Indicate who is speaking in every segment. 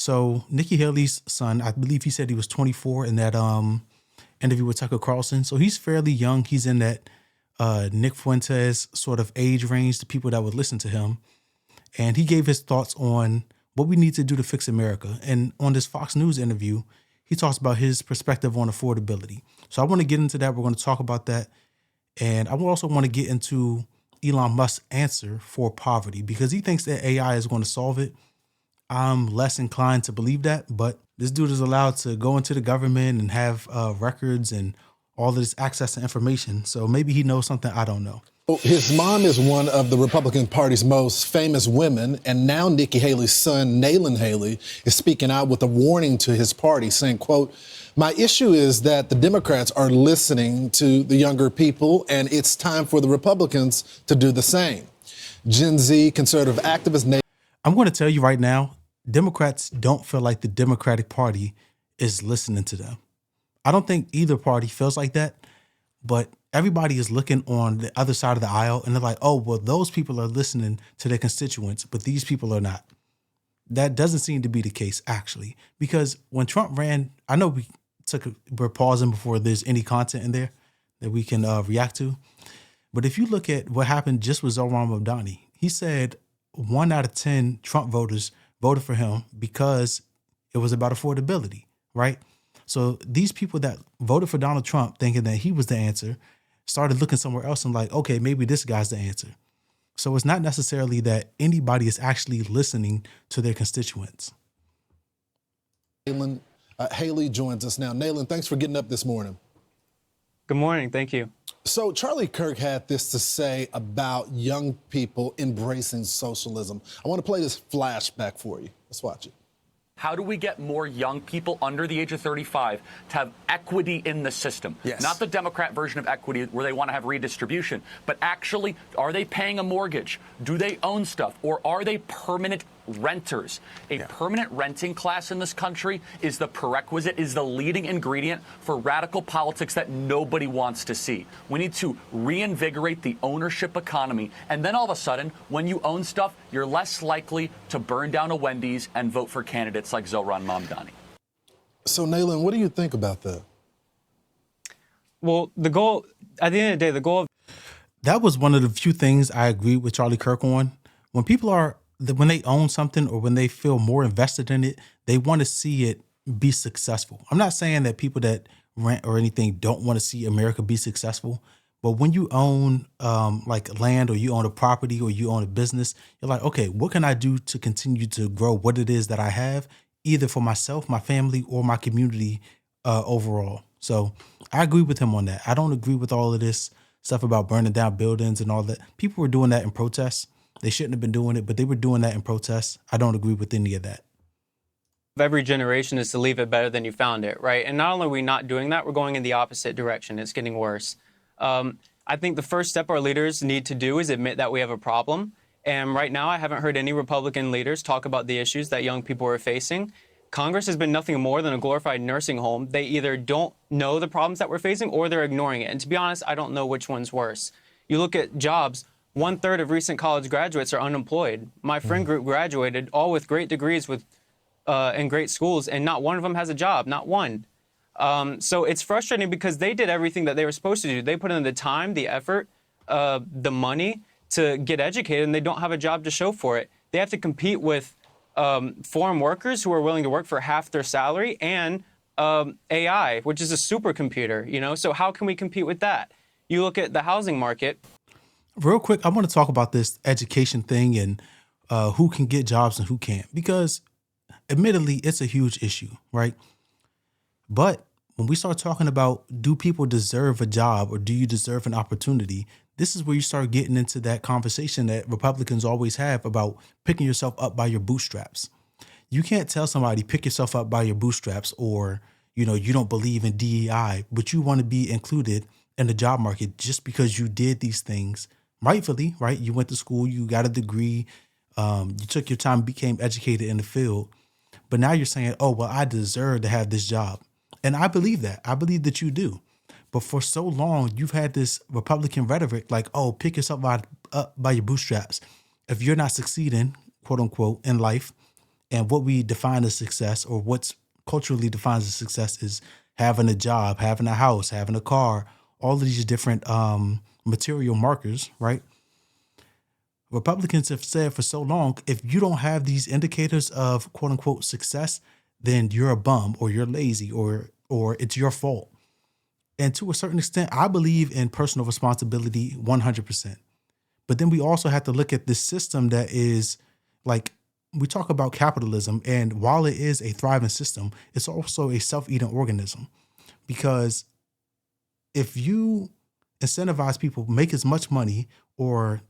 Speaker 1: So Nikki Haley's son, I believe he said he was 24 in that interview with Tucker Carlson. So he's fairly young. He's in that Nick Fuentes sort of age range, the people that would listen to him. And he gave his thoughts on what we need to do to fix America. And on this Fox News interview, he talks about his perspective on affordability. So I want to get into that. We're going to talk about that. And I also want to get into Elon Musk's answer for poverty because he thinks that AI is going to solve it. I'm less inclined to believe that, but this dude is allowed to go into the government and have records and all of this access to information. So maybe he knows something I don't know.
Speaker 2: His mom is one of the Republican Party's most famous women, and now Nikki Haley's son, Nayland Haley, is speaking out with a warning to his party, saying, quote, "My issue is that the Democrats are listening to the younger people, and it's time for the Republicans to do the same." Gen Z conservative activist
Speaker 1: I'm going to tell you right now, Democrats don't feel like the Democratic Party is listening to them. I don't think either party feels like that, but everybody is looking on the other side of the aisle and they're like, oh, well, those people are listening to their constituents, but these people are not. That doesn't seem to be the case, actually, because when Trump ran, I know we're pausing before there's any content in there that we can react to. But if you look at what happened just with Zohran Mamdani, he said 1 out of 10 Trump voters voted for him because it was about affordability, right? So these people that voted for Donald Trump thinking that he was the answer started looking somewhere else and like, okay, maybe this guy's the answer. So it's not necessarily that anybody is actually listening to their constituents.
Speaker 2: Nayland Haley joins us now. Nayland, thanks for getting up this morning.
Speaker 3: Good morning. Thank you.
Speaker 2: So Charlie Kirk had this to say about young people embracing socialism. I want to play this flashback for you. Let's watch it.
Speaker 4: How do we get more young people under the age of 35 to have equity in the system?
Speaker 5: Yes.
Speaker 4: Not the Democrat version of equity where they want to have redistribution, but actually, are they paying a mortgage? Do they own stuff? Or are they permanent renters? A permanent renting class in this country is the prerequisite, is the leading ingredient for radical politics that nobody wants to see. We need to reinvigorate the ownership economy. And then all of a sudden, when you own stuff, you're less likely to burn down a Wendy's and vote for candidates like Zohran Mamdani.
Speaker 2: So, Nayland, what do you think about that?
Speaker 3: Well, the goal, at the end of the day, the goal of
Speaker 1: That was one of the few things I agree with Charlie Kirk on. When people when they own something or when they feel more invested in it, they want to see it be successful. I'm not saying that people that rent or anything don't want to see America be successful, but when you own like land or you own a property or you own a business, you're like, okay, what can I do to continue to grow what it is that I have, either for myself, my family, or my community overall. So I agree with him on that. I don't agree with all of this stuff about burning down buildings and all that. People were doing that in protests. They shouldn't have been doing it, but they were doing that in protests. I don't agree with any of that.
Speaker 3: every generation is to leave it better than you found it, right? And not only are we not doing that, we're going in the opposite direction. It's getting worse. I think the first step our leaders need to do is admit that we have a problem. And right now, I haven't heard any Republican leaders talk about the issues that young people are facing. Congress has been nothing more than a glorified nursing home. They either don't know the problems that we're facing or they're ignoring it. And to be honest, I don't know which one's worse. You look at jobs, 1/3 of recent college graduates are unemployed. My friend group graduated all with great degrees in great schools, and not one of them has a job, not one. So it's frustrating because they did everything that they were supposed to do. They put in the time, the effort, the money to get educated, and they don't have a job to show for it. They have to compete with foreign workers who are willing to work for half their salary and AI, which is a supercomputer, you know? So how can we compete with that? You look at the housing market.
Speaker 1: Real quick, I want to talk about this education thing and who can get jobs and who can't, because admittedly, it's a huge issue, right? But when we start talking about, do people deserve a job or do you deserve an opportunity? This is where you start getting into that conversation that Republicans always have about picking yourself up by your bootstraps. You can't tell somebody pick yourself up by your bootstraps, or, you know, you don't believe in DEI, but you want to be included in the job market just because you did these things rightfully, right? You went to school, you got a degree, you took your time, became educated in the field. But now you're saying, oh, well, I deserve to have this job. And I believe that. I believe that you do. But for so long, you've had this Republican rhetoric like, oh, pick yourself up by your bootstraps. If you're not succeeding, quote unquote, in life, And what we define as success, or what's culturally defined as success, is having a job, having a house, having a car, all of these different material markers, right? Republicans have said for so long, if you don't have these indicators of quote unquote success, then you're a bum, or you're lazy, or it's your fault. And to a certain extent, I believe in personal responsibility 100%. But then we also have to look at this system that is like, we talk about capitalism, and while it is a thriving system, it's also a self-eating organism. Because if you incentivize people, make as much money or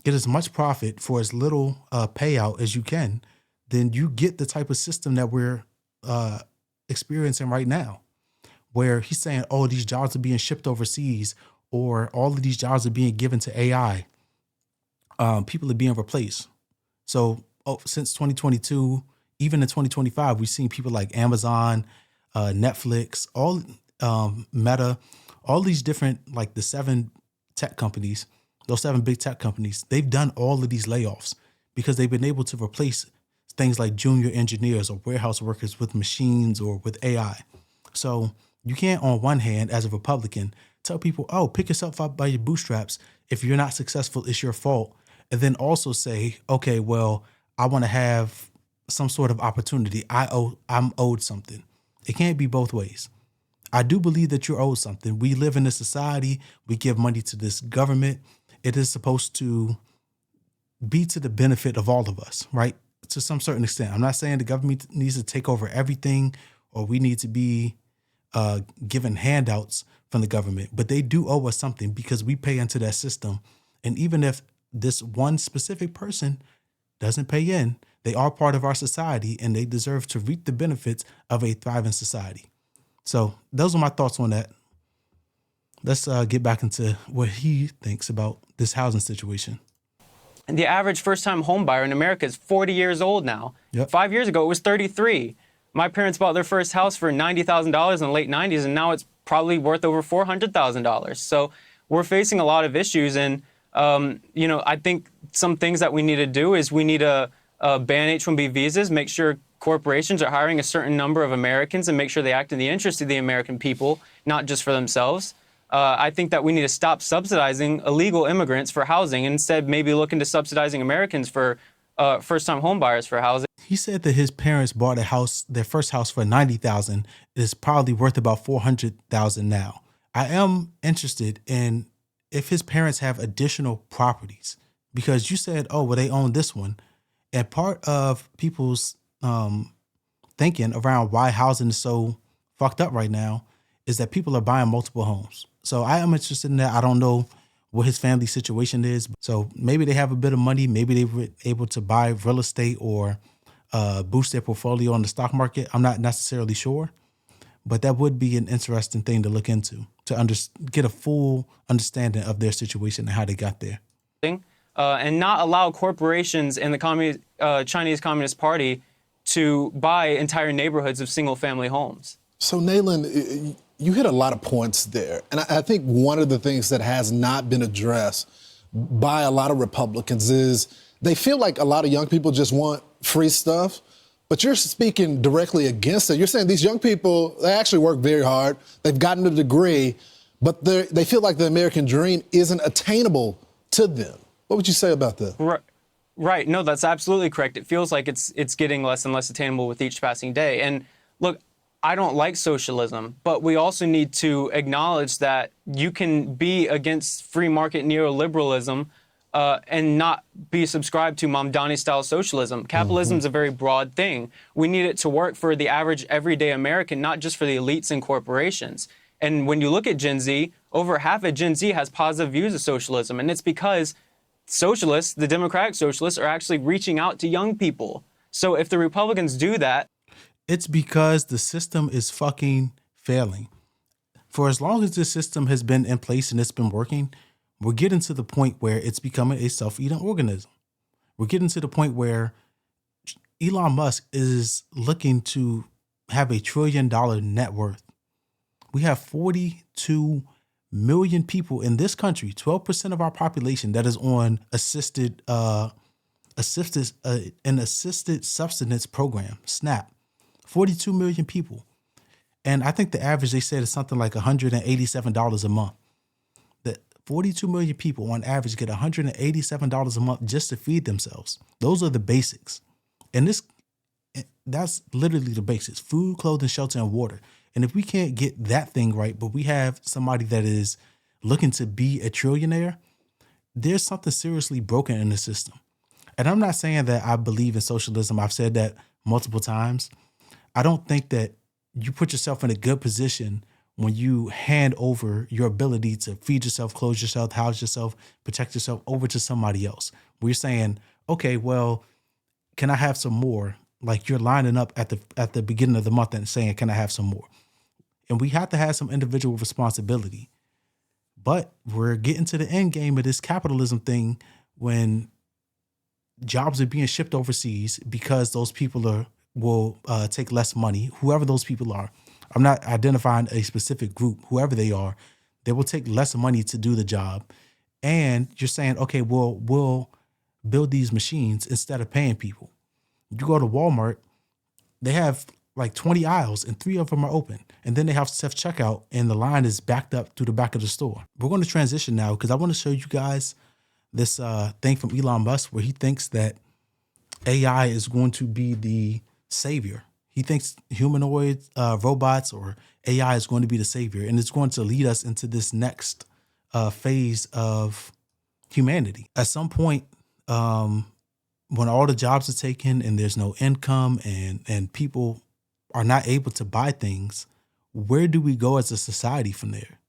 Speaker 1: get as much profit for as little payout as you can, then you get the type of system that we're experiencing right now, where he's saying, oh, these jobs are being shipped overseas, or all of these jobs are being given to AI. People are being replaced. So since 2022, even in 2025, we've seen people like Amazon, Netflix, all Meta, all these different, like the 7 tech companies, those 7 big tech companies, they've done all of these layoffs because they've been able to replace things like junior engineers or warehouse workers with machines or with AI. So you can't, on one hand, as a Republican, tell people, oh, pick yourself up by your bootstraps. If you're not successful, it's your fault. And then also say, okay, well, I want to have some sort of opportunity. I'm owed something. It can't be both ways. I do believe that you're owed something. We live in a society. We give money to this government. It is supposed to be to the benefit of all of us, right? To some certain extent. I'm not saying the government needs to take over everything, or we need to be given handouts from the government, but they do owe us something because we pay into that system. And even if this one specific person doesn't pay in, they are part of our society, and they deserve to reap the benefits of a thriving society. So those are my thoughts on that. Let's get back into what he thinks about this housing situation.
Speaker 3: And the average first-time home buyer in America is 40 years old now.
Speaker 1: Yep.
Speaker 3: 5 years ago, it was 33. My parents bought their first house for $90,000 in the late 90s, and now it's probably worth over $400,000. So we're facing a lot of issues. And, I think some things that we need to do is we need to ban H-1B visas, make sure corporations are hiring a certain number of Americans, and make sure they act in the interest of the American people, not just for themselves. I think that we need to stop subsidizing illegal immigrants for housing and instead maybe look into subsidizing Americans for first-time home buyers for housing.
Speaker 1: He said that his parents bought their first house for $90,000. It's probably worth about $400,000 now. I am interested in if his parents have additional properties, because you said, oh, well, they own this one. And part of people's thinking around why housing is so fucked up right now is that people are buying multiple homes. So I am interested in that. I don't know what his family situation is. So maybe they have a bit of money. Maybe they were able to buy real estate or boost their portfolio on the stock market. I'm not necessarily sure, but that would be an interesting thing to look into, to get a full understanding of their situation and how they got there.
Speaker 3: And not allow corporations and the Chinese Communist Party to buy entire neighborhoods of single-family homes.
Speaker 2: So, Nayland, you hit a lot of points there. And I think one of the things that has not been addressed by a lot of Republicans is they feel like a lot of young people just want free stuff, but you're speaking directly against it. You're saying these young people, they actually work very hard. They've gotten a degree, but they feel like the American dream isn't attainable to them. What would you say about that?
Speaker 3: Right. No, that's absolutely correct. It feels like it's getting less and less attainable with each passing day. And look, I don't like socialism, but we also need to acknowledge that you can be against free market neoliberalism and not be subscribed to Mamdani-style socialism. Capitalism is a very broad thing. We need it to work for the average everyday American, not just for the elites and corporations. And when you look at Gen Z, over half of Gen Z has positive views of socialism, and it's because socialists, the democratic socialists, are actually reaching out to young people. So if the Republicans do that,
Speaker 1: it's because the system is fucking failing. For as long as this system has been in place and it's been working, we're getting to the point where it's becoming a self-eating organism. We're getting to the point where Elon Musk is looking to have $1 trillion net worth. We have 42 million people in this country, 12% of our population, that is on assisted an assisted subsistence program, SNAP, 42 million people. And I think the average they said is something like $187 a month. That 42 million people on average get $187 a month just to feed themselves. Those are the basics. And that's literally the basics: food, clothing, shelter, and water. And if we can't get that thing right, but we have somebody that is looking to be a trillionaire, there's something seriously broken in the system. And I'm not saying that I believe in socialism. I've said that multiple times. I don't think that you put yourself in a good position when you hand over your ability to feed yourself, clothe yourself, house yourself, protect yourself over to somebody else. We're saying, okay, well, can I have some more? Like you're lining up at the beginning of the month and saying, can I have some more? And we have to have some individual responsibility. But we're getting to the end game of this capitalism thing when jobs are being shipped overseas because those people will take less money. Whoever those people are, I'm not identifying a specific group. Whoever they are, they will take less money to do the job. And you're saying, okay, we'll build these machines instead of paying people. You go to Walmart, they have like 20 aisles and 3 of them are open. And then they have self-checkout and the line is backed up through the back of the store. We're going to transition now because I want to show you guys this thing from Elon Musk where he thinks that AI is going to be the savior. He thinks humanoid robots or AI is going to be the savior, and it's going to lead us into this next phase of humanity. At some point, when all the jobs are taken and there's no income and people are not able to buy things, where do we go as a society from there?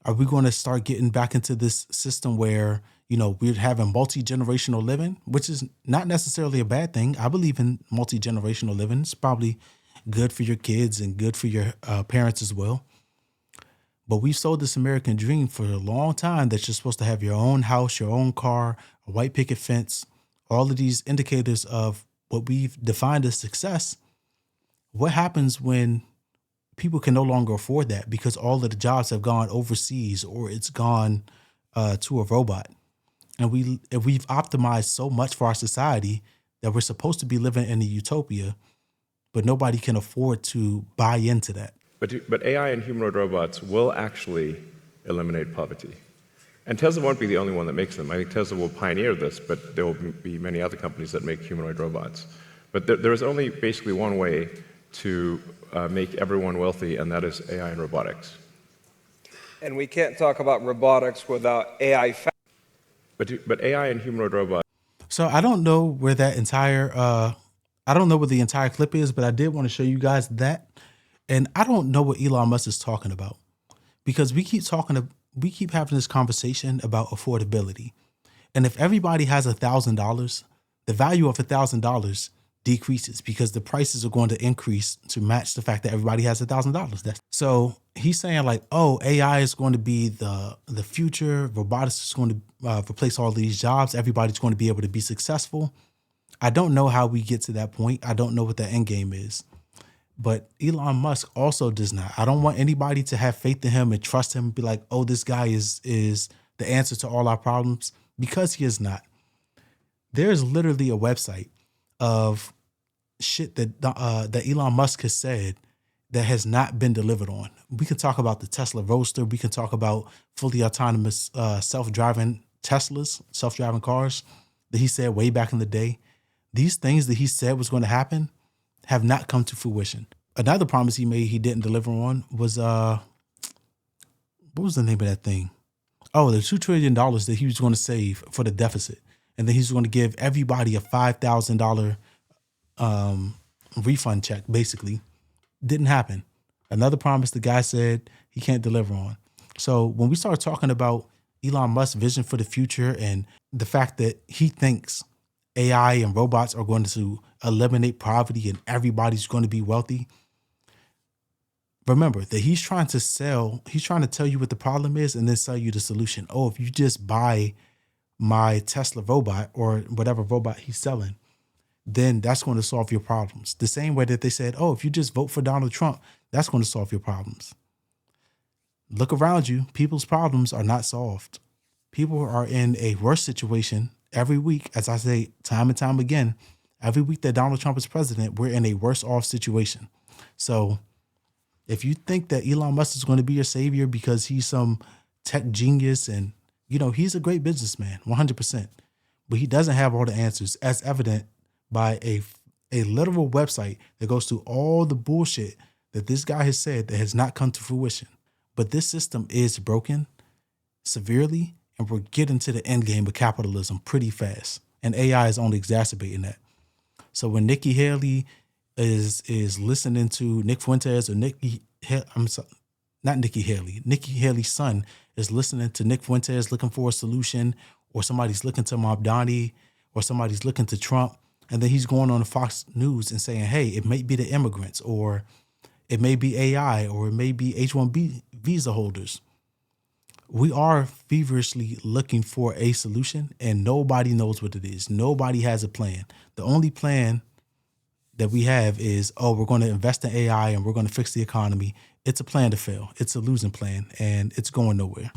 Speaker 1: Are we going to start getting back into this system where, we're having multi-generational living, which is not necessarily a bad thing. I believe in multi-generational living. It's probably good for your kids and good for your parents as well. But we've sold this American dream for a long time that you're supposed to have your own house, your own car, a white picket fence, all of these indicators of what we've defined as success. What happens when people can no longer afford that because all of the jobs have gone overseas or it's gone to a robot? And we've optimized so much for our society that we're supposed to be living in a utopia, but nobody can afford to buy into that.
Speaker 5: But AI and humanoid robots will actually eliminate poverty. And Tesla won't be the only one that makes them. I think Tesla will pioneer this, but there will be many other companies that make humanoid robots. But there is only basically one way to make everyone wealthy, and that is AI and robotics.
Speaker 6: And we can't talk about robotics without AI.
Speaker 5: But AI and humanoid robots.
Speaker 1: So I don't know where that entire, I don't know what the entire clip is, but I did want to show you guys that. And I don't know what Elon Musk is talking about because we keep having this conversation about affordability. And if everybody has $1,000, the value of $1,000 decreases because the prices are going to increase to match the fact that everybody has $1,000. So he's saying like, oh, AI is going to be the future. Robotics is going to replace all these jobs. Everybody's going to be able to be successful. I don't know how we get to that point. I don't know what the end game is. But Elon Musk also does not. I don't want anybody to have faith in him and trust him and be like, oh, this guy is the answer to all our problems, because he is not. There's literally a website of shit that Elon Musk has said that has not been delivered on. We can talk about the Tesla Roadster. We can talk about fully autonomous self-driving Teslas, self-driving cars that he said way back in the day. These things that he said was going to happen have not come to fruition. Another promise he made he didn't deliver on was, what was the name of that thing? Oh, the $2 trillion that he was going to save for the deficit. And then he's going to give everybody a $5,000 refund check, basically. Didn't happen. Another promise the guy said he can't deliver on. So when we start talking about Elon Musk's vision for the future and the fact that he thinks AI and robots are going to eliminate poverty and everybody's going to be wealthy, remember that he's trying to tell you what the problem is and then sell you the solution. Oh, if you just buy my Tesla robot or whatever robot he's selling, then that's going to solve your problems. The same way that they said, oh, if you just vote for Donald Trump, that's going to solve your problems. Look around you. People's problems are not solved. People are in a worse situation every week, as I say time and time again, every week that Donald Trump is president, we're in a worse off situation. So if you think that Elon Musk is going to be your savior because he's some tech genius and, he's a great businessman, 100%, but he doesn't have all the answers, as evident by a literal website that goes through all the bullshit that this guy has said that has not come to fruition. But this system is broken severely, and we're getting to the end game of capitalism pretty fast. And AI is only exacerbating that. So when Nikki Haley is listening to Nick Fuentes or Nikki Haley's son is listening to Nick Fuentes looking for a solution, or somebody's looking to Mamdani, or somebody's looking to Trump, and then he's going on Fox News and saying, hey, it may be the immigrants, or it may be AI, or it may be H-1B visa holders. We are feverishly looking for a solution, and nobody knows what it is. Nobody has a plan. The only plan that we have is, we're going to invest in AI and we're going to fix the economy. It's a plan to fail. It's a losing plan, and it's going nowhere.